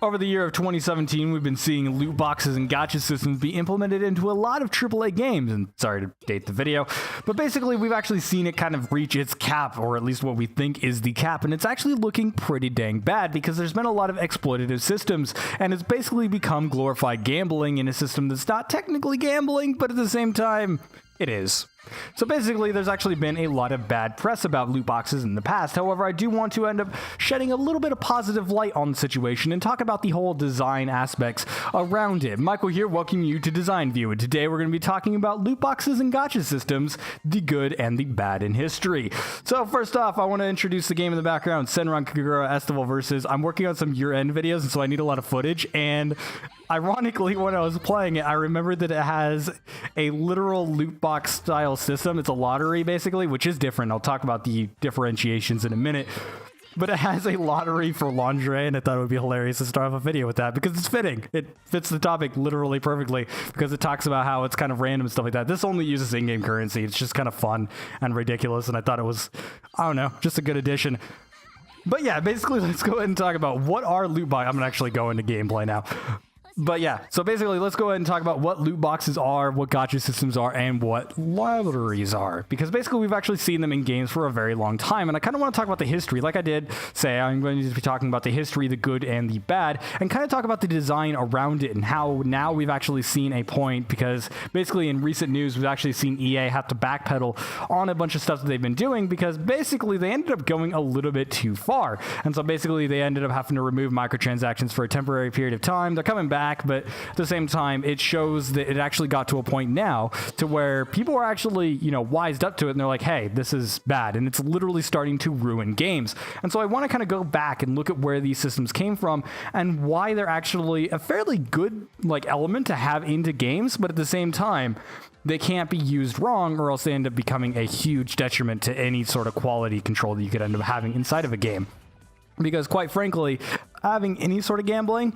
Over the year of 2017, we've been seeing loot boxes and gacha systems be implemented into a lot of AAA games, and sorry to date the video, but basically we've actually seen it kind of reach its cap, or at least what we think is the cap, and it's actually looking pretty dang bad because there's been a lot of exploitative systems, and it's basically become glorified gambling in a system that's not technically gambling, but at the same time, it is. So basically, there's actually been a lot of bad press about loot boxes in the past. However, I do want to end up shedding a little bit of positive light on the situation and talk about the whole design aspects around it. Michael here, welcoming you to Design View, and today we're going to be talking about loot boxes and gacha systems, the good and the bad in history. So first off, I want to introduce the game in the background, Senran Kagura Estival versus. I'm working on some year-end videos, and so I need a lot of footage, and ironically, when I was playing it, I remembered that it has a literal loot box style system. It's a lottery, basically, which is different. I'll talk about the differentiations in a minute. But it has a lottery for lingerie, and I thought it would be hilarious to start off a video with that because it's fitting. It fits the topic literally perfectly because it talks about how it's kind of random and stuff like that. This only uses in-game currency. It's just kind of fun and ridiculous, and I thought it was, I don't know, just a good addition. But yeah, basically, let's go ahead and talk about what are loot boxes. I'm going to actually go into gameplay now. But yeah, so basically, let's go ahead and talk about what loot boxes are, what gacha systems are, and what lotteries are. Because basically, we've actually seen them in games for a very long time, and I kind of want to talk about the history. Like I did say, I'm going to be talking about the history, the good and the bad, and kind of talk about the design around it and how now we've actually seen a point, because basically in recent news, we've actually seen EA have to backpedal on a bunch of stuff that they've been doing because basically they ended up going a little bit too far. And so basically, they ended up having to remove microtransactions for a temporary period of time. They're coming back, but at the same time, it shows that it actually got to a point now to where people are actually, you know, wised up to it, and they're like, hey, this is bad, and it's literally starting to ruin games. And so I want to kind of go back and look at where these systems came from and why they're actually a fairly good, like, element to have into games, but at the same time, they can't be used wrong or else they end up becoming a huge detriment to any sort of quality control that you could end up having inside of a game. Because quite frankly, having any sort of gambling,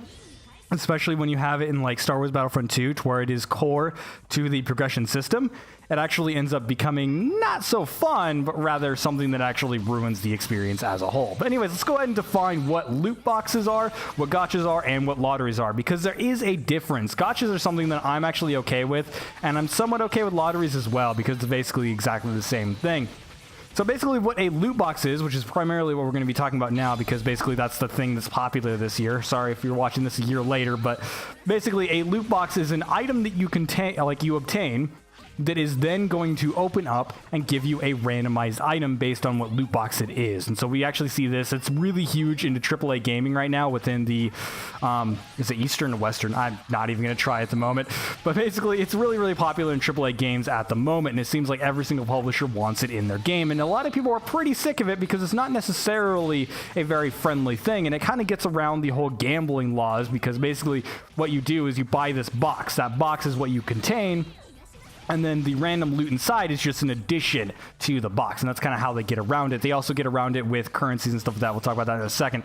especially when you have it in like Star Wars Battlefront 2, to where it is core to the progression system, it actually ends up becoming not so fun, but rather something that actually ruins the experience as a whole. But anyways, let's go ahead and define what loot boxes are, what gachas are, and what lotteries are, because there is a difference. Gachas are something that I'm actually okay with, and I'm somewhat okay with lotteries as well, because it's basically exactly the same thing. So basically what a loot box is, which is primarily what we're going to be talking about now, because basically that's the thing that's popular this year. Sorry if you're watching this a year later, but basically a loot box is an item that you obtain that is then going to open up and give you a randomized item based on what loot box it is. And so we actually see this. It's really huge into AAA gaming right now within the, is it Eastern or Western? I'm not even going to try at the moment. But basically, it's really, really popular in AAA games at the moment. And it seems like every single publisher wants it in their game. And a lot of people are pretty sick of it because it's not necessarily a very friendly thing. And it kind of gets around the whole gambling laws, because basically what you do is you buy this box. That box is what you contain, and then the random loot inside is just an addition to the box. And that's kind of how they get around it. They also get around it with currencies and stuff like that. We'll talk about that in a second.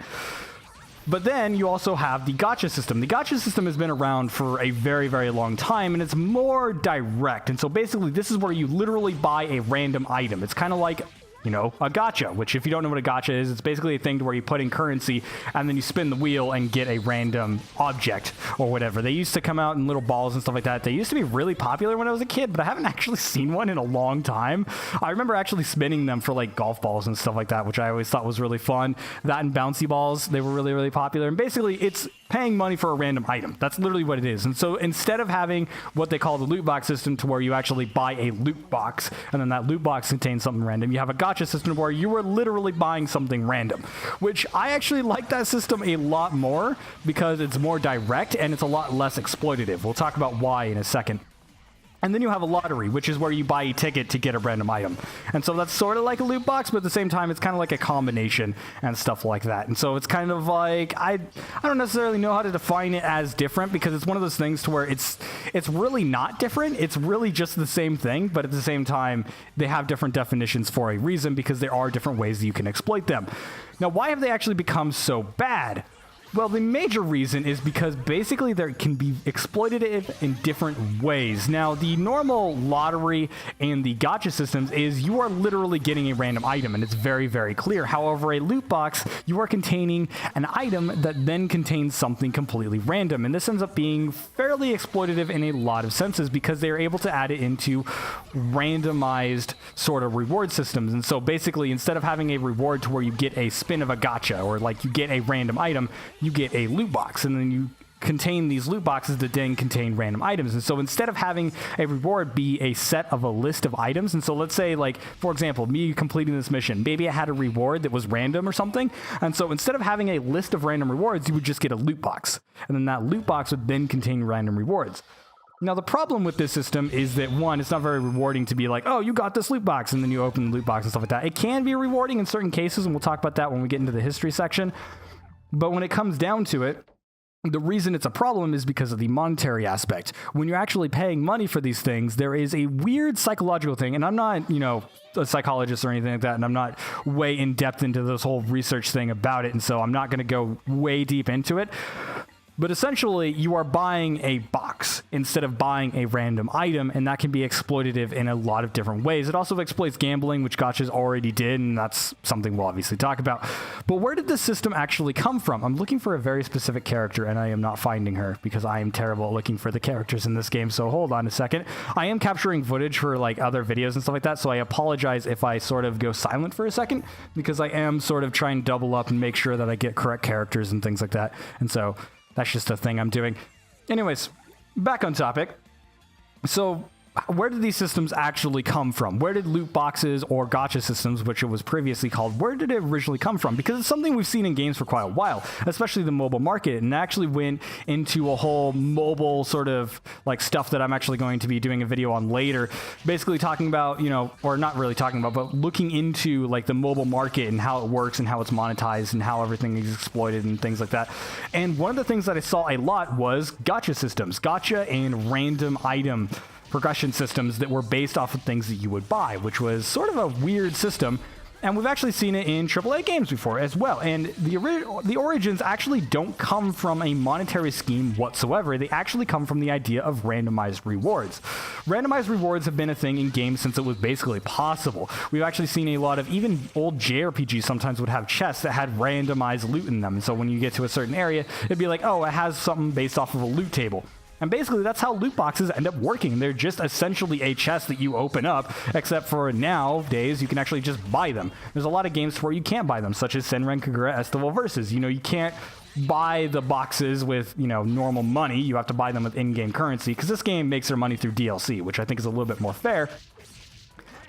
But then you also have the gacha system. The gacha system has been around for a very, very long time, and it's more direct. And so basically, this is where you literally buy a random item. It's kind of like, you know, a gacha, which if you don't know what a gacha is, it's basically a thing to where you put in currency and then you spin the wheel and get a random object or whatever. They used to come out in little balls and stuff like that. They used to be really popular when I was a kid, but I haven't actually seen one in a long time. I remember actually spinning them for like golf balls and stuff like that, which I always thought was really fun. That and bouncy balls, they were really, really popular. And basically, it's paying money for a random item. That's literally what it is. And so instead of having what they call the loot box system, to where you actually buy a loot box and then that loot box contains something random, you have a gacha system where you are literally buying something random, which I actually like that system a lot more because it's more direct and it's a lot less exploitative. We'll talk about why in a second. And then you have a lottery, which is where you buy a ticket to get a random item. And so that's sort of like a loot box, but at the same time, it's kind of like a combination and stuff like that. And so it's kind of like, I don't necessarily know how to define it as different, because it's one of those things to where it's really not different. It's really just the same thing, but at the same time, they have different definitions for a reason, because there are different ways that you can exploit them. Now, why have they actually become so bad? Well, the major reason is because basically there can be exploitative in different ways. Now, the normal lottery and the gacha systems is you are literally getting a random item, and it's very, very clear. However, a loot box, you are containing an item that then contains something completely random, and this ends up being fairly exploitative in a lot of senses because they are able to add it into randomized sort of reward systems. And so basically, instead of having a reward to where you get a spin of a gacha or like you get a random item, you get a loot box, and then you contain these loot boxes that then contain random items. And so instead of having a reward be a set of a list of items, and so let's say, like, for example, me completing this mission, maybe I had a reward that was random or something, and so instead of having a list of random rewards, you would just get a loot box, and then that loot box would then contain random rewards. Now, the problem with this system is that, one, it's not very rewarding to be like, oh, you got this loot box, and then you open the loot box and stuff like that. It can be rewarding in certain cases, and we'll talk about that when we get into the history section. But when it comes down to it, the reason it's a problem is because of the monetary aspect. When you're actually paying money for these things, there is a weird psychological thing, and I'm not, a psychologist or anything like that, and I'm not way in depth into this whole research thing about it, and so I'm not going to go way deep into it. But essentially, you are buying a box instead of buying a random item, and that can be exploitative in a lot of different ways. It also exploits gambling, which Gachas already did, and that's something we'll obviously talk about. But where did this system actually come from? I'm looking for a very specific character, and I am not finding her because I am terrible at looking for the characters in this game, so hold on a second. I am capturing footage for like other videos and stuff like that, so I apologize if I sort of go silent for a second, because I am sort of trying to double up and make sure that I get correct characters and things like that, and so that's just a thing I'm doing. Anyways, back on topic. So, where did these systems actually come from? Where did loot boxes or gacha systems, which it was previously called, where did it originally come from? Because it's something we've seen in games for quite a while, especially the mobile market, and actually went into a whole mobile sort of like stuff that I'm actually going to be doing a video on later, basically talking about, or not really talking about, but looking into like the mobile market and how it works and how it's monetized and how everything is exploited and things like that. And one of the things that I saw a lot was gacha systems, gacha and random item progression systems that were based off of things that you would buy, which was sort of a weird system. And we've actually seen it in AAA games before as well. And the origins actually don't come from a monetary scheme whatsoever. They actually come from the idea of randomized rewards. Randomized rewards have been a thing in games since it was basically possible. We've actually seen a lot of, even old JRPGs sometimes would have chests that had randomized loot in them. And so when you get to a certain area, it'd be like, oh, it has something based off of a loot table. And basically, that's how loot boxes end up working. They're just essentially a chest that you open up, except for nowadays, you can actually just buy them. There's a lot of games where you can't buy them, such as Senran Kagura Estival Versus. You can't buy the boxes with, normal money. You have to buy them with in-game currency, because this game makes their money through DLC, which I think is a little bit more fair.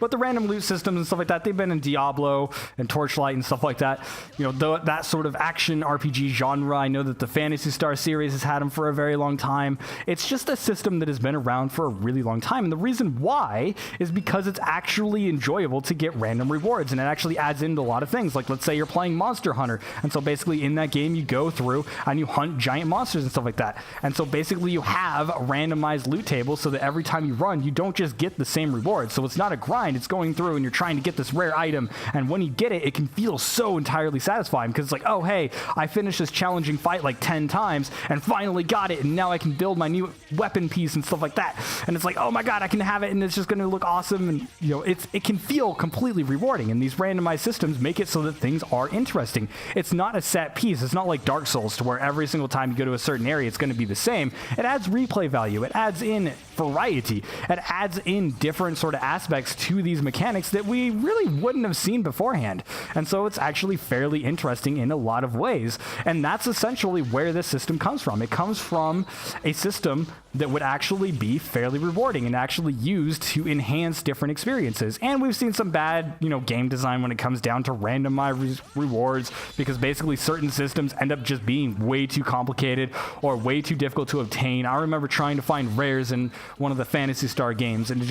But the random loot systems and stuff like that, they've been in Diablo and Torchlight and stuff like that. That sort of action RPG genre. I know that the Phantasy Star series has had them for a very long time. It's just a system that has been around for a really long time. And the reason why is because it's actually enjoyable to get random rewards. And it actually adds into a lot of things. Like, let's say you're playing Monster Hunter. And so basically in that game, you go through and you hunt giant monsters and stuff like that. And so basically you have randomized loot tables so that every time you run, you don't just get the same reward. So it's not a grind. It's going through and you're trying to get this rare item, and when you get it, it can feel so entirely satisfying because it's like, oh hey, I finished this challenging fight like 10 times and finally got it, and now I can build my new weapon piece and stuff like that, and it's like, oh my god, I can have it and it's just going to look awesome, and it can feel completely rewarding. And these randomized systems make it so that things are interesting. It's not a set piece. It's not like Dark Souls to where every single time you go to a certain area it's going to be the same. It adds replay value, it adds in variety, it adds in different sort of aspects to these mechanics that we really wouldn't have seen beforehand. And so it's actually fairly interesting in a lot of ways. And that's essentially where this system comes from. It comes from a system that would actually be fairly rewarding and actually used to enhance different experiences. And we've seen some bad, game design when it comes down to randomized rewards, because basically certain systems end up just being way too complicated or way too difficult to obtain. I remember trying to find rares in one of the Phantasy Star games, and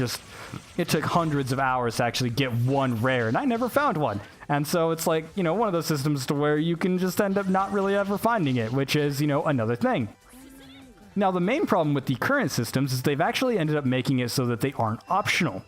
it took hundreds of hours to actually get one rare, and I never found one. And so it's like, one of those systems to where you can just end up not really ever finding it, which is, another thing. Now, the main problem with the current systems is they've actually ended up making it so that they aren't optional.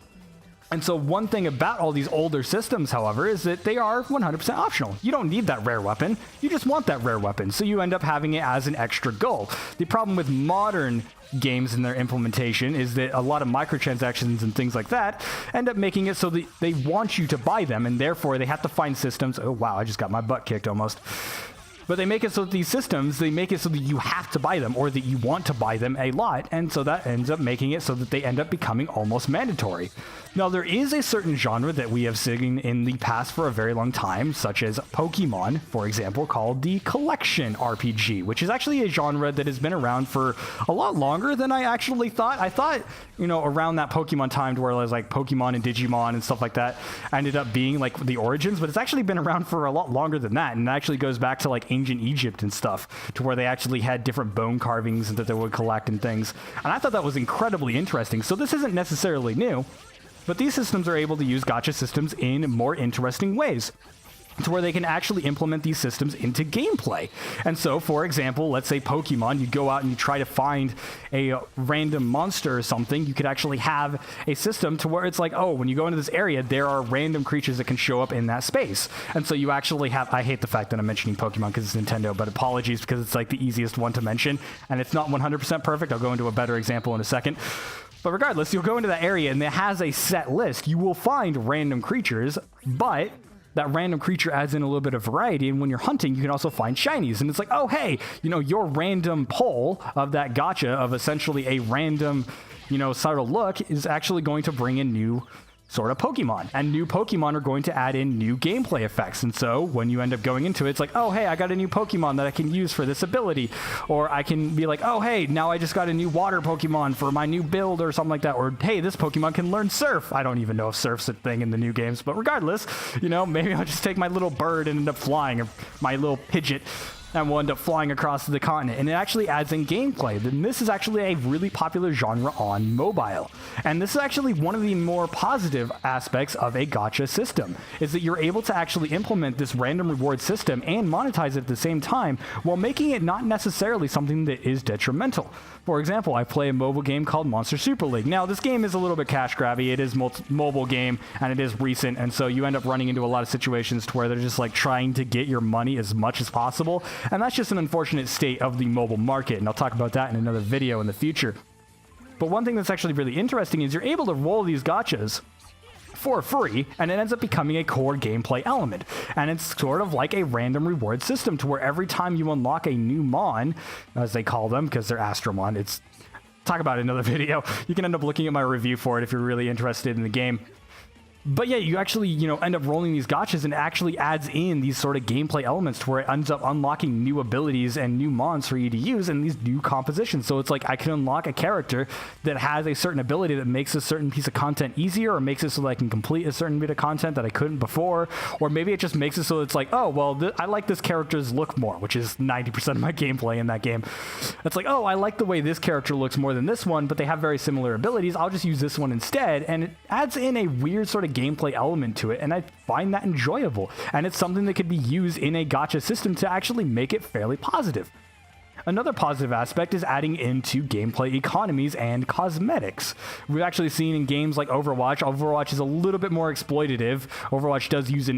And so one thing about all these older systems, however, is that they are 100% optional. You don't need that rare weapon. You just want that rare weapon. So you end up having it as an extra goal. The problem with modern games and their implementation is that a lot of microtransactions and things like that end up making it so that they want you to buy them, and therefore they have to find systems. Oh, wow, I just got my butt kicked almost. But they make it so that these systems, they make it so that you have to buy them or that you want to buy them a lot. And so that ends up making it so that they end up becoming almost mandatory. Now, there is a certain genre that we have seen in the past for a very long time, such as Pokemon, for example, called the collection RPG, which is actually a genre that has been around for a lot longer than I actually thought. I thought, you know, around that Pokemon time to where it was like Pokemon and Digimon and stuff like that ended up being like the origins, but it's actually been around for a lot longer than that. And it actually goes back to like ancient Egypt and stuff, to where they actually had different bone carvings that they would collect and things. And I thought that was incredibly interesting. So this isn't necessarily new, but these systems are able to use gacha systems in more interesting ways, to where they can actually implement these systems into gameplay. And so, for example, let's say Pokemon, you go out and you try to find a random monster or something, you could actually have a system to where it's like, oh, when you go into this area, there are random creatures that can show up in that space. And so you actually have, I hate the fact that I'm mentioning Pokemon because it's Nintendo, but apologies because it's like the easiest one to mention, and it's not 100% perfect. I'll go into a better example in a second. But regardless, you'll go into that area and it has a set list. You will find random creatures, but that random creature adds in a little bit of variety, and when you're hunting, you can also find shinies. And it's like, oh, hey, you know, your random pull of that gacha of essentially a random, you know, sort of look is actually going to bring in new sort of Pokemon. And new Pokemon are going to add in new gameplay effects. And so when you end up going into it, it's like, oh, hey, I got a new Pokemon that I can use for this ability. Or I can be like, oh, hey, now I just got a new water Pokemon for my new build or something like that. Or, hey, this Pokemon can learn surf. I don't even know if surf's a thing in the new games. But regardless, you know, maybe I'll just take my little bird and end up flying, or my little Pidgeot, and we'll end up flying across the continent. And it actually adds in gameplay. And this is actually a really popular genre on mobile. And this is actually one of the more positive aspects of a gacha system, is that you're able to actually implement this random reward system and monetize it at the same time, while making it not necessarily something that is detrimental. For example, I play a mobile game called Monster Super League. Now, this game is a little bit cash grabby. It is mobile game, and it is recent, and so you end up running into a lot of situations to where they're just like trying to get your money as much as possible. And that's just an unfortunate state of the mobile market, and I'll talk about that in another video in the future. But one thing that's actually really interesting is you're able to roll these gachas for free, and it ends up becoming a core gameplay element. And it's sort of like a random reward system, to where every time you unlock a new Mon, as they call them, because they're Astromon, it's talk about it in another video. You can end up looking at my review for it if you're really interested in the game. But yeah, you actually, you know, end up rolling these gachas, and it actually adds in these sort of gameplay elements to where it ends up unlocking new abilities and new mons for you to use in these new compositions. So it's like I can unlock a character that has a certain ability that makes a certain piece of content easier, or makes it so that I can complete a certain bit of content that I couldn't before, or maybe it just makes it so it's like, oh, well, I like this character's look more, which is 90% of my gameplay in that game. It's like, oh, I like the way this character looks more than this one, but they have very similar abilities. I'll just use this one instead, and it adds in a weird sort of gameplay element to it, and I find that enjoyable, and it's something that could be used in a gacha system to actually make it fairly positive. Another positive aspect is adding into gameplay economies and cosmetics. We've actually seen in games like Overwatch. Overwatch is a little bit more exploitative. Overwatch does use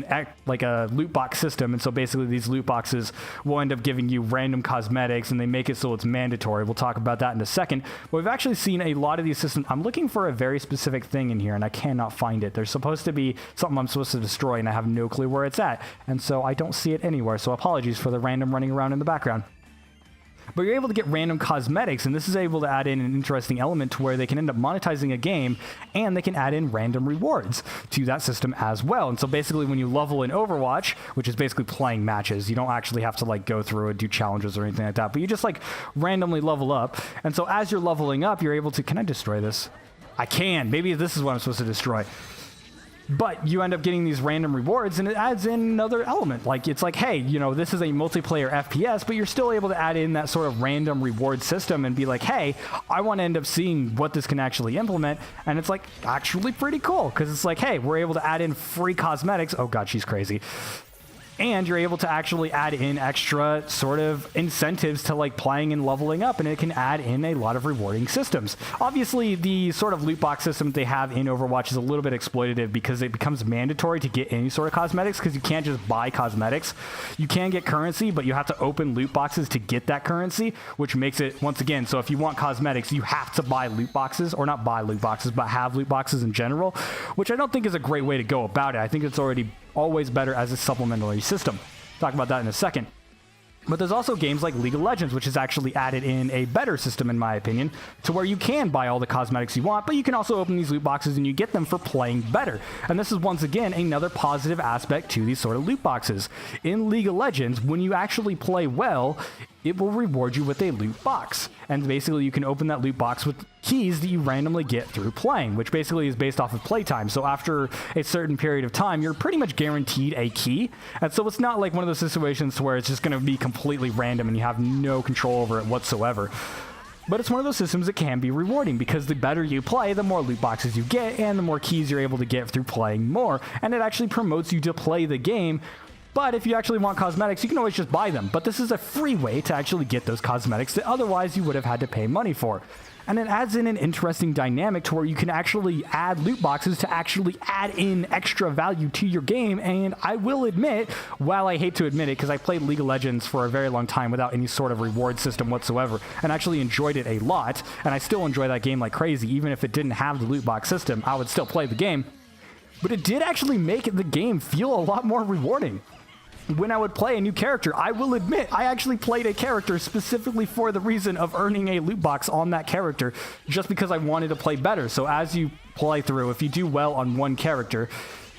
like a loot box system, and so basically these loot boxes will end up giving you random cosmetics, and they make it so it's mandatory. We'll talk about that in a second. But we've actually seen a lot of these systems. I'm looking for a very specific thing in here, and I cannot find it. There's supposed to be something I'm supposed to destroy, and I have no clue where it's at, and so I don't see it anywhere. So apologies for the random running around in the background. But you're able to get random cosmetics, and this is able to add in an interesting element to where they can end up monetizing a game, and they can add in random rewards to that system as well. And so basically when you level in Overwatch, which is basically playing matches, you don't actually have to like go through and do challenges or anything like that, but you just like randomly level up. And so as you're leveling up, you're able to, can I destroy this? I can. Maybe this is what I'm supposed to destroy. But you end up getting these random rewards, and it adds in another element. Like, it's like, hey, you know, this is a multiplayer FPS, but you're still able to add in that sort of random reward system and be like, hey, I want to end up seeing what this can actually implement. And it's like actually pretty cool, because it's like, hey, we're able to add in free cosmetics. Oh god, she's crazy. And you're able to actually add in extra sort of incentives to like playing and leveling up, and it can add in a lot of rewarding systems. Obviously, the sort of loot box system they have in Overwatch is a little bit exploitative because it becomes mandatory to get any sort of cosmetics, because you can't just buy cosmetics. You can get currency, but you have to open loot boxes to get that currency, which makes it, once again, so if you want cosmetics, you have to buy loot boxes, or not buy loot boxes, but have loot boxes in general, which I don't think is a great way to go about it. I think it's always better as a supplementary system. Talk about that in a second. But there's also games like League of Legends, which has actually added in a better system, in my opinion, to where you can buy all the cosmetics you want, but you can also open these loot boxes and you get them for playing better. And this is, once again, another positive aspect to these sort of loot boxes. In League of Legends, when you actually play well, it will reward you with a loot box. And basically, you can open that loot box with keys that you randomly get through playing, which basically is based off of playtime. So after a certain period of time, you're pretty much guaranteed a key. And so it's not like one of those situations where it's just going to be completely random and you have no control over it whatsoever. But it's one of those systems that can be rewarding, because the better you play, the more loot boxes you get, and the more keys you're able to get through playing more. And it actually promotes you to play the game. But if you actually want cosmetics, you can always just buy them. But this is a free way to actually get those cosmetics that otherwise you would have had to pay money for. And it adds in an interesting dynamic to where you can actually add loot boxes to actually add in extra value to your game. And I will admit, while I hate to admit it, because I played League of Legends for a very long time without any sort of reward system whatsoever, and actually enjoyed it a lot, and I still enjoy that game like crazy. Even if it didn't have the loot box system, I would still play the game. But it did actually make the game feel a lot more rewarding. When I would play a new character, I will admit, I actually played a character specifically for the reason of earning a loot box on that character, just because I wanted to play better. So as you play through, if you do well on one character,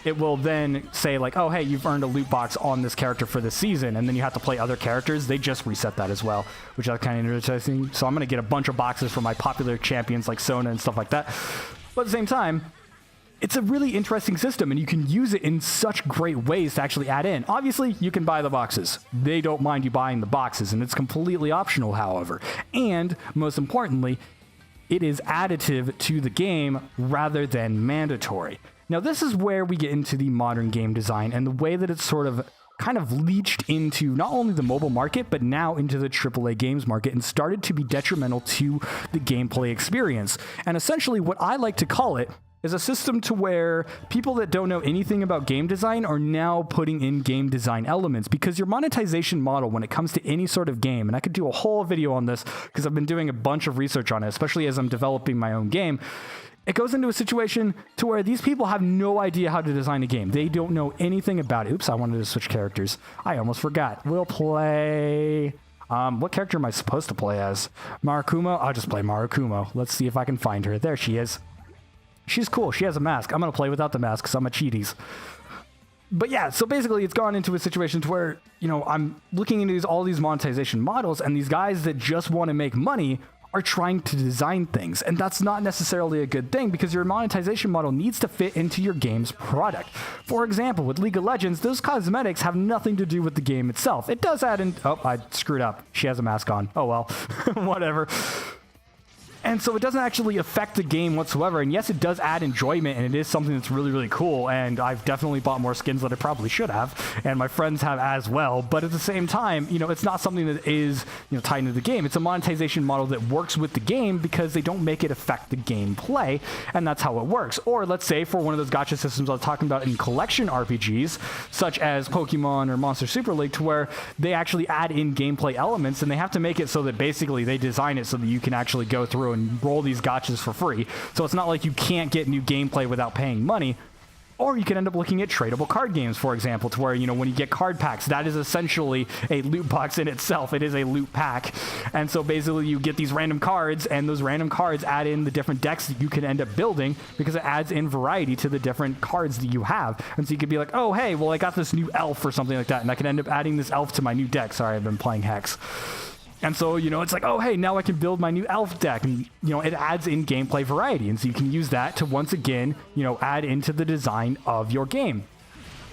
it will then say like, oh, hey, you've earned a loot box on this character for this season, and then you have to play other characters. They just reset that as well, which is kind of interesting. So I'm going to get a bunch of boxes for my popular champions like Sona and stuff like that. But at the same time, it's a really interesting system, and you can use it in such great ways to actually add in. Obviously, you can buy the boxes. They don't mind you buying the boxes, and it's completely optional, however. And, most importantly, it is additive to the game rather than mandatory. Now, this is where we get into the modern game design and the way that it's sort of kind of leached into not only the mobile market, but now into the AAA games market, and started to be detrimental to the gameplay experience. And essentially, what I like to call it is a system to where people that don't know anything about game design are now putting in game design elements, because your monetization model when it comes to any sort of game, and I could do a whole video on this because I've been doing a bunch of research on it, especially as I'm developing my own game, it goes into a situation to where these people have no idea how to design a game. They don't know anything about it. Oops, I wanted to switch characters. I almost forgot. We'll play... what character am I supposed to play as? Marakumo? I'll just play Marakumo. Let's see if I can find her. There she is. She's cool. She has a mask. I'm going to play without the mask because I'm a cheaties. But yeah, so basically it's gone into a situation to where, you know, I'm looking into all these monetization models, and these guys that just want to make money are trying to design things. And that's not necessarily a good thing, because your monetization model needs to fit into your game's product. For example, with League of Legends, those cosmetics have nothing to do with the game itself. It does add in... Oh, I screwed up. She has a mask on. Oh well. Whatever. And so it doesn't actually affect the game whatsoever. And yes, it does add enjoyment, and it is something that's really, really cool. And I've definitely bought more skins than I probably should have, and my friends have as well. But at the same time, you know, it's not something that is, you know, tied into the game. It's a monetization model that works with the game because they don't make it affect the gameplay, and that's how it works. Or let's say for one of those gacha systems I was talking about in collection RPGs, such as Pokemon or Monster Super League, to where they actually add in gameplay elements, and they have to make it so that basically they design it so that you can actually go through and roll these gachas for free. So it's not like you can't get new gameplay without paying money. Or you can end up looking at tradable card games, for example, to where, you know, when you get card packs, that is essentially a loot box in itself. It is a loot pack. And so basically you get these random cards, and those random cards add in the different decks that you can end up building, because it adds in variety to the different cards that you have. And so you could be like, oh, hey, well, I got this new elf or something like that, and I can end up adding this elf to my new deck. Sorry, I've been playing Hex. And so, you know, it's like, oh, hey, now I can build my new elf deck. And, you know, it adds in gameplay variety. And so you can use that to, once again, you know, add into the design of your game.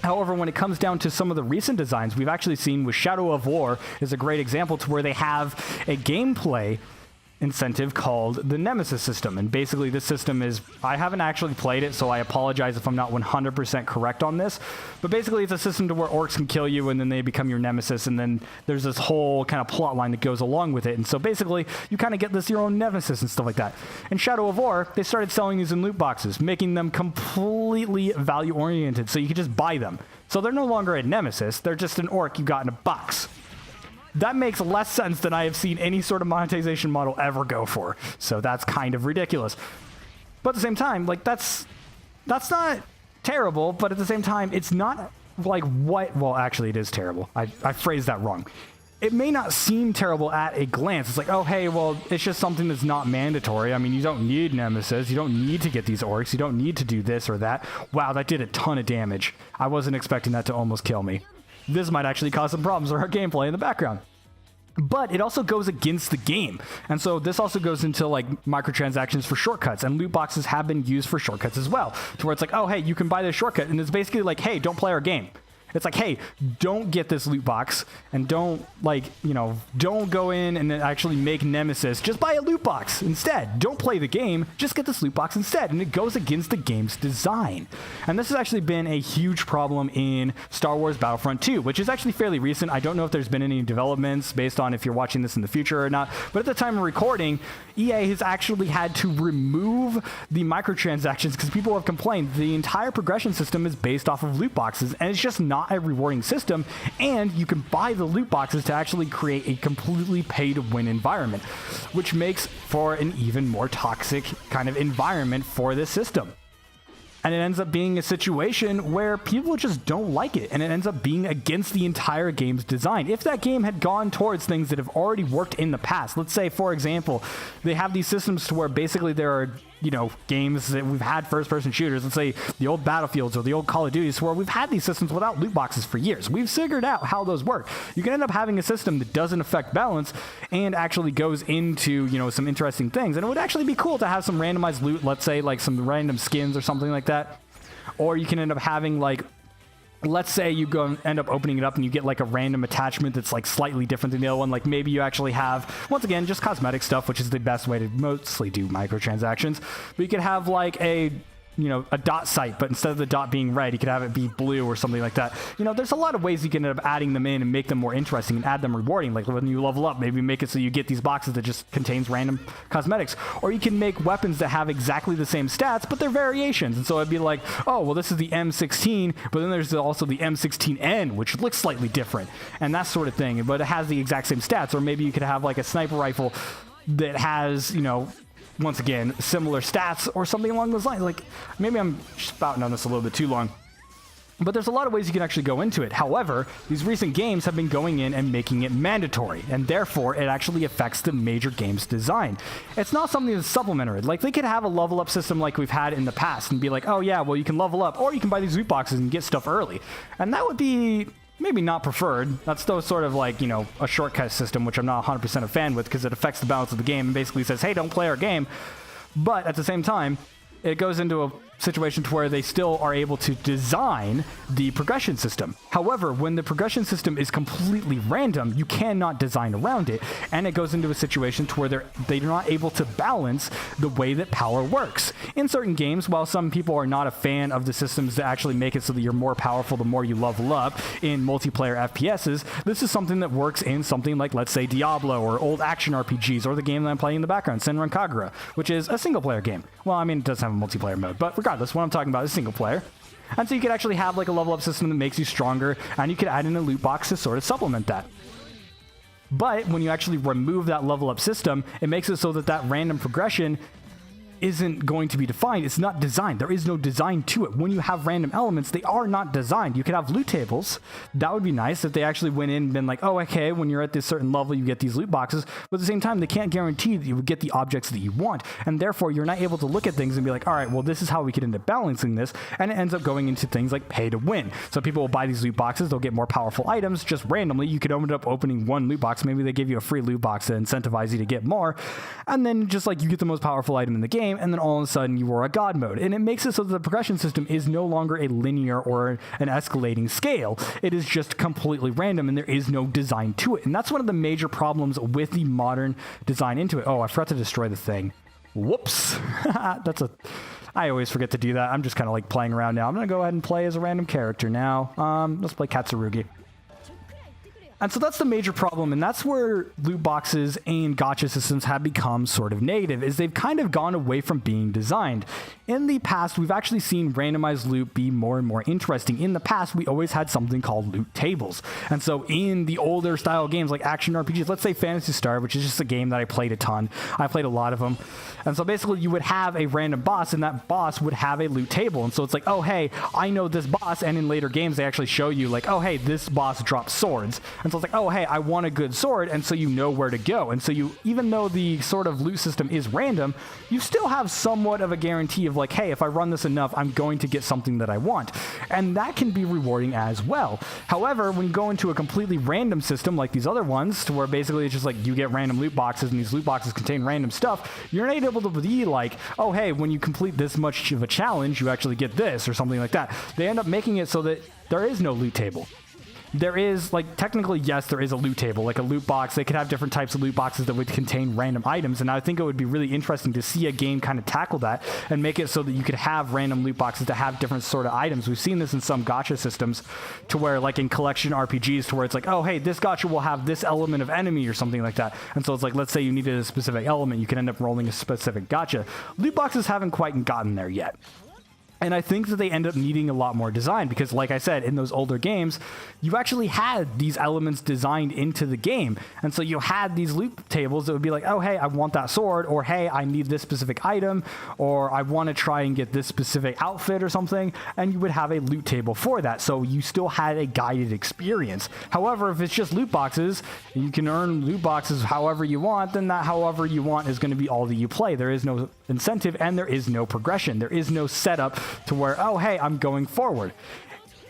However, when it comes down to some of the recent designs, we've actually seen with Shadow of War is a great example, to where they have a gameplay incentive called the Nemesis system. And basically this system is, I haven't actually played it, so I apologize if I'm not 100% correct on this, but basically it's a system to where orcs can kill you and then they become your nemesis, and then there's this whole kind of plot line that goes along with it. And so basically you kind of get this your own nemesis and stuff like that. In Shadow of War, they started selling these in loot boxes, making them completely value oriented, so you can just buy them. So they're no longer a nemesis, they're just an orc you got in a box. That makes less sense than I have seen any sort of monetization model ever go for. So that's kind of ridiculous. But at the same time, like that's not terrible, but at the same time, it's not like what, well, actually it is terrible. I phrased that wrong. It may not seem terrible at a glance. It's like, oh, hey, well, it's just something that's not mandatory. I mean, you don't need Nemesis. You don't need to get these orcs. You don't need to do this or that. Wow, that did a ton of damage. I wasn't expecting that to almost kill me. This might actually cause some problems for our gameplay in the background. But it also goes against the game. And so this also goes into like microtransactions for shortcuts, and loot boxes have been used for shortcuts as well, to where it's like, oh, hey, you can buy this shortcut. And it's basically like, hey, don't play our game. It's like, hey, don't get this loot box and don't, like, you know, don't go in and actually make Nemesis. Just buy a loot box instead. Don't play the game. Just get this loot box instead. And it goes against the game's design. And this has actually been a huge problem in Star Wars Battlefront 2, which is actually fairly recent. I don't know if there's been any developments based on if you're watching this in the future or not. But at the time of recording, EA has actually had to remove the microtransactions because people have complained the entire progression system is based off of loot boxes, and it's just not a rewarding system, and you can buy the loot boxes to actually create a completely pay-to-win environment, which makes for an even more toxic kind of environment for this system. And it ends up being a situation where people just don't like it, and it ends up being against the entire game's design. If that game had gone towards things that have already worked in the past, let's say, for example, they have these systems to where basically there are, you know, games that we've had first-person shooters, let's say the old Battlefields or the old Call of Duties, where we've had these systems without loot boxes for years. We've figured out how those work. You can end up having a system that doesn't affect balance and actually goes into, you know, some interesting things. And it would actually be cool to have some randomized loot, let's say like some random skins or something like that. Or you can end up having like, let's say you go and end up opening it up and you get like a random attachment that's like slightly different than the other one. Like maybe you actually have, once again, just cosmetic stuff, which is the best way to mostly do microtransactions. But you could have like a, you know, a dot sight, but instead of the dot being red, you could have it be blue or something like that. You know, there's a lot of ways you can end up adding them in and make them more interesting and add them rewarding. Like when you level up, maybe make it so you get these boxes that just contains random cosmetics. Or you can make weapons that have exactly the same stats, but they're variations. And so it'd be like, oh, well, this is the M16, but then there's also the M16N, which looks slightly different, and that sort of thing. But it has the exact same stats. Or maybe you could have like a sniper rifle that has, you know, once again, similar stats or something along those lines. Like, maybe I'm spouting on this a little bit too long, but there's a lot of ways you can actually go into it. However, these recent games have been going in and making it mandatory, and therefore it actually affects the major game's design. It's not something that's supplementary. Like, they could have a level up system like we've had in the past and be like, oh yeah, well, you can level up, or you can buy these loot boxes and get stuff early. And that would be maybe not preferred. That's still sort of like, you know, a shortcut system, which I'm not 100% a fan with because it affects the balance of the game and basically says, hey, don't play our game. But at the same time, it goes into a situation to where they still are able to design the progression system. However, when the progression system is completely random, you cannot design around it, and it goes into a situation to where they're not able to balance the way that power works. In certain games, while some people are not a fan of the systems that actually make it so that you're more powerful the more you level up in multiplayer FPSs, this is something that works in something like, let's say, Diablo or old action RPGs, or the game that I'm playing in the background, Senran Kagura, which is a single-player game. Well, I mean, it does have a multiplayer mode, but regardless, what I'm talking about is single player. And so you could actually have like a level up system that makes you stronger, and you could add in a loot box to sort of supplement that. But when you actually remove that level up system, it makes it so that that random progression isn't going to be defined. It's not designed. There is no design to it. When you have random elements, they are not designed. You could have loot tables. That would be nice if they actually went in and been like, oh, okay, when you're at this certain level, you get these loot boxes. But at the same time, they can't guarantee that you would get the objects that you want. And therefore, you're not able to look at things and be like, all right, well, this is how we could end up balancing this. And it ends up going into things like pay to win. So people will buy these loot boxes. They'll get more powerful items just randomly. You could end up opening one loot box. Maybe they give you a free loot box to incentivize you to get more. And then just like you get the most powerful item in the game, game, and then all of a sudden you are a god mode. And it makes it so that the progression system is no longer a linear or an escalating scale. It is just completely random, and there is no design to it. And that's one of the major problems with the modern design into it. Oh, I forgot to destroy the thing. Whoops. I always forget to do that. I'm just kind of like playing around now. I'm going to go ahead and play as a random character now. Let's play Katsurugi. And so that's the major problem, and that's where loot boxes and gacha systems have become sort of negative, is they've kind of gone away from being designed. In the past, we've actually seen randomized loot be more and more interesting. In the past, we always had something called loot tables. And so in the older style games like action RPGs, let's say Phantasy Star, which is just a game that I played a ton. I played a lot of them. And so basically you would have a random boss, and that boss would have a loot table. And so it's like, oh, hey, I know this boss. And in later games, they actually show you like, oh, hey, this boss drops swords. And so it's like, oh, hey, I want a good sword. And so you know where to go. And so you, even though the sort of loot system is random, you still have somewhat of a guarantee of like, hey, if I run this enough, I'm going to get something that I want. And that can be rewarding as well. However, when you go into a completely random system like these other ones, to where basically it's just like you get random loot boxes and these loot boxes contain random stuff, you're not able to be like, oh, hey, when you complete this much of a challenge, you actually get this or something like that. They end up making it so that there is no loot table. There is, like, technically, yes, there is a loot table, like a loot box. They could have different types of loot boxes that would contain random items, and I think it would be really interesting to see a game kind of tackle that and make it so that you could have random loot boxes that have different sort of items. We've seen this in some gacha systems to where, like in collection RPGs, to where it's like, oh, hey, this gacha will have this element of enemy or something like that. And so it's like, let's say you needed a specific element, you can end up rolling a specific gacha. Loot boxes haven't quite gotten there yet. And I think that they end up needing a lot more design because, like I said, in those older games, you actually had these elements designed into the game. And so you had these loot tables that would be like, oh, hey, I want that sword, or hey, I need this specific item, or I want to try and get this specific outfit or something. And you would have a loot table for that. So you still had a guided experience. However, if it's just loot boxes, and you can earn loot boxes however you want, then that however you want is going to be all that you play. There is no incentive and there is no progression. There is no setup to where, oh, hey, I'm going forward.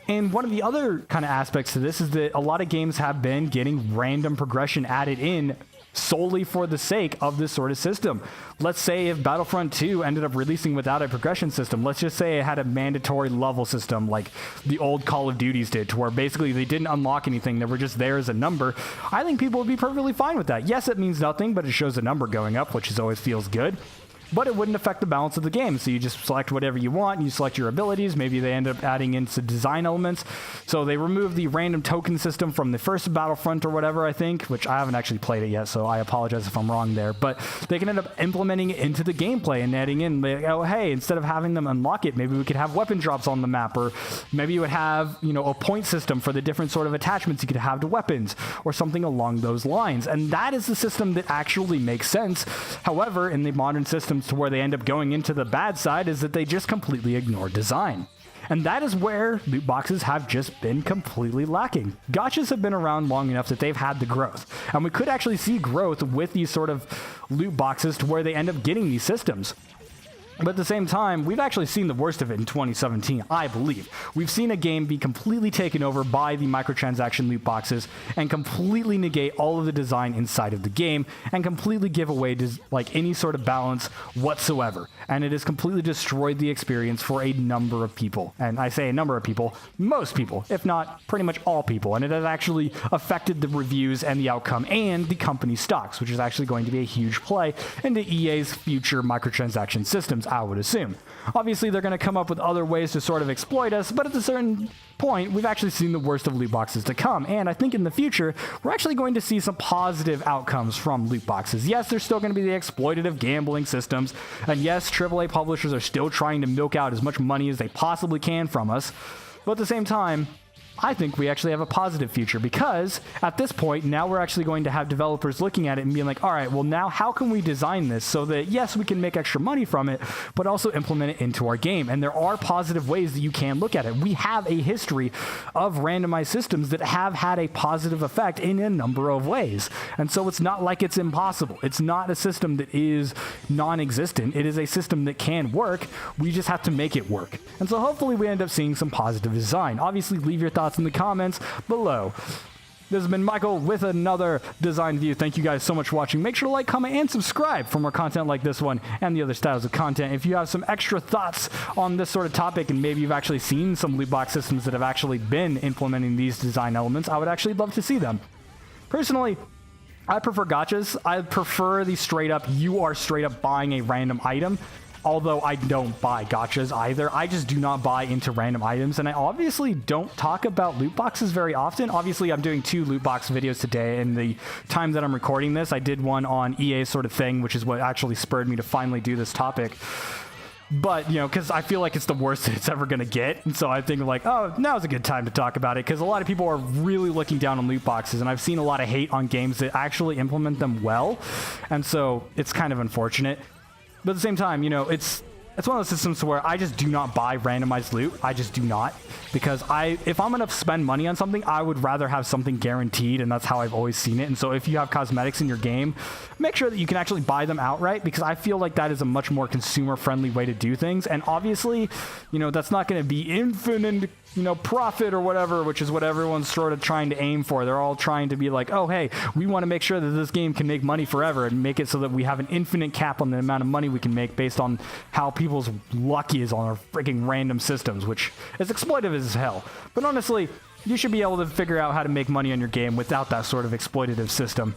And one of the other kind of aspects to this is that a lot of games have been getting random progression added in solely for the sake of this sort of system. Let's say if Battlefront 2 ended up releasing without a progression system, let's just say it had a mandatory level system like the old Call of Duties did, to where basically they didn't unlock anything, they were just there as a number. I think people would be perfectly fine with that. Yes, it means nothing, but it shows a number going up, which always feels good. But it wouldn't affect the balance of the game. So you just select whatever you want, and you select your abilities. Maybe they end up adding in some design elements. So they remove the random token system from the first Battlefront or whatever, I think, which I haven't actually played it yet, so I apologize if I'm wrong there. But they can end up implementing it into the gameplay and adding in, like, oh, hey, instead of having them unlock it, maybe we could have weapon drops on the map, or maybe you would have, you know, a point system for the different sort of attachments you could have to weapons, or something along those lines. And that is the system that actually makes sense. However, in the modern systems to where they end up going into the bad side is that they just completely ignore design. And that is where loot boxes have just been completely lacking. Gachas have been around long enough that they've had the growth. And we could actually see growth with these sort of loot boxes to where they end up getting these systems. But at the same time, we've actually seen the worst of it in 2017, I believe. We've seen a game be completely taken over by the microtransaction loot boxes and completely negate all of the design inside of the game and completely give away like any sort of balance whatsoever. And it has completely destroyed the experience for a number of people. And I say a number of people, most people, if not pretty much all people. And it has actually affected the reviews and the outcome and the company stocks, which is actually going to be a huge play into EA's future microtransaction systems, I would assume. Obviously, they're going to come up with other ways to sort of exploit us, but at a certain point, we've actually seen the worst of loot boxes to come. And I think in the future, we're actually going to see some positive outcomes from loot boxes. Yes, there's still going to be the exploitative gambling systems. And yes, AAA publishers are still trying to milk out as much money as they possibly can from us. But at the same time, I think we actually have a positive future, because at this point, now we're actually going to have developers looking at it and being like, all right, well, now how can we design this so that, yes, we can make extra money from it, but also implement it into our game? And there are positive ways that you can look at it. We have a history of randomized systems that have had a positive effect in a number of ways. And so it's not like it's impossible. It's not a system that is non-existent. It is a system that can work. We just have to make it work. And so hopefully we end up seeing some positive design. Obviously, leave your thoughts in the comments below. This has been Michael with another Design View. Thank you guys so much for watching. Make sure to like, comment, and subscribe for more content like this one and the other styles of content. If you have some extra thoughts on this sort of topic, and maybe you've actually seen some loot box systems that have actually been implementing these design elements, I would actually love to see them. Personally, I prefer gachas. I prefer the straight up, you are straight up buying a random item. Although I don't buy gachas either. I just do not buy into random items, and I obviously don't talk about loot boxes very often. Obviously, I'm doing 2 loot box videos today, and the time that I'm recording this, I did one on EA sort of thing, which is what actually spurred me to finally do this topic. But, you know, because I feel like it's the worst that it's ever going to get. And so I think, like, oh, now's a good time to talk about it, because a lot of people are really looking down on loot boxes, and I've seen a lot of hate on games that actually implement them well. And so it's kind of unfortunate. But at the same time, you know, it's one of those systems where I just do not buy randomized loot. I just do not. Because if I'm going to spend money on something, I would rather have something guaranteed, and that's how I've always seen it. And so if you have cosmetics in your game, make sure that you can actually buy them outright, because I feel like that is a much more consumer-friendly way to do things. And obviously, you know, that's not going to be infinite, you know, profit or whatever, which is what everyone's sort of trying to aim for. They're all trying to be like, oh, hey, we want to make sure that this game can make money forever and make it so that we have an infinite cap on the amount of money we can make based on how people's luck is on our freaking random systems, which is exploitative as hell. But honestly, you should be able to figure out how to make money on your game without that sort of exploitative system.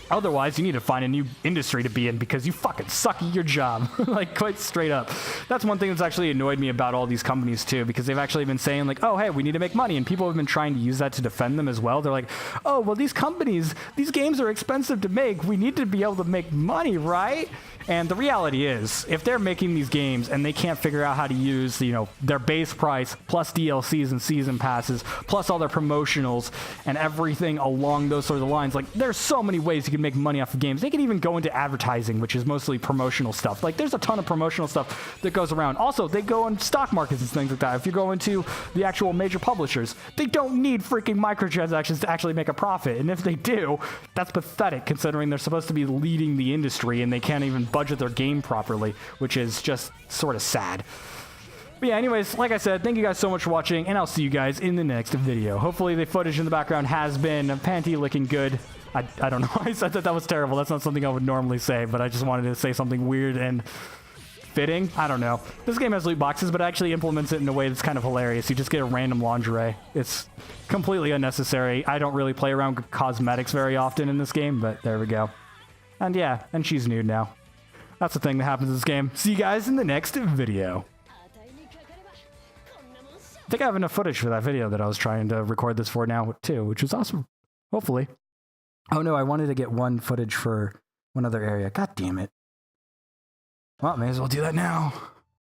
Otherwise, you need to find a new industry to be in, because you fucking suck at your job. Like, quite straight up. That's one thing that's actually annoyed me about all these companies, too, because they've actually been saying, like, oh, hey, we need to make money. And people have been trying to use that to defend them as well. They're like, oh, well, these companies, these games are expensive to make. We need to be able to make money, right? And the reality is, if they're making these games and they can't figure out how to use, you know, their base price plus DLCs and season passes plus all their promotionals and everything along those sort of lines, like, there's so many ways you can make money off of games. They can even go into advertising, which is mostly promotional stuff. Like, there's a ton of promotional stuff that goes around. Also, they go on stock markets and things like that. If you go into the actual major publishers, they don't need freaking microtransactions to actually make a profit. And if they do, that's pathetic, considering they're supposed to be leading the industry and they can't even budget their game properly, which is just sort of sad. But yeah, anyways, like I said, thank you guys so much for watching, and I'll see you guys in the next video. Hopefully the footage in the background has been panty looking good. I don't know why I said that. That was terrible. That's not something I would normally say, but I just wanted to say something weird and fitting. I don't know. This game has loot boxes, but actually implements it in a way that's kind of hilarious. You just get a random lingerie. It's completely unnecessary. I don't really play around with cosmetics very often in this game, but there we go. And yeah, and she's nude now. That's the thing that happens in this game. See you guys in the next video. I think I have enough footage for that video that I was trying to record this for now, too, which was awesome. Hopefully. Oh no, I wanted to get one footage for one other area. God damn it. Well, may as well do that now.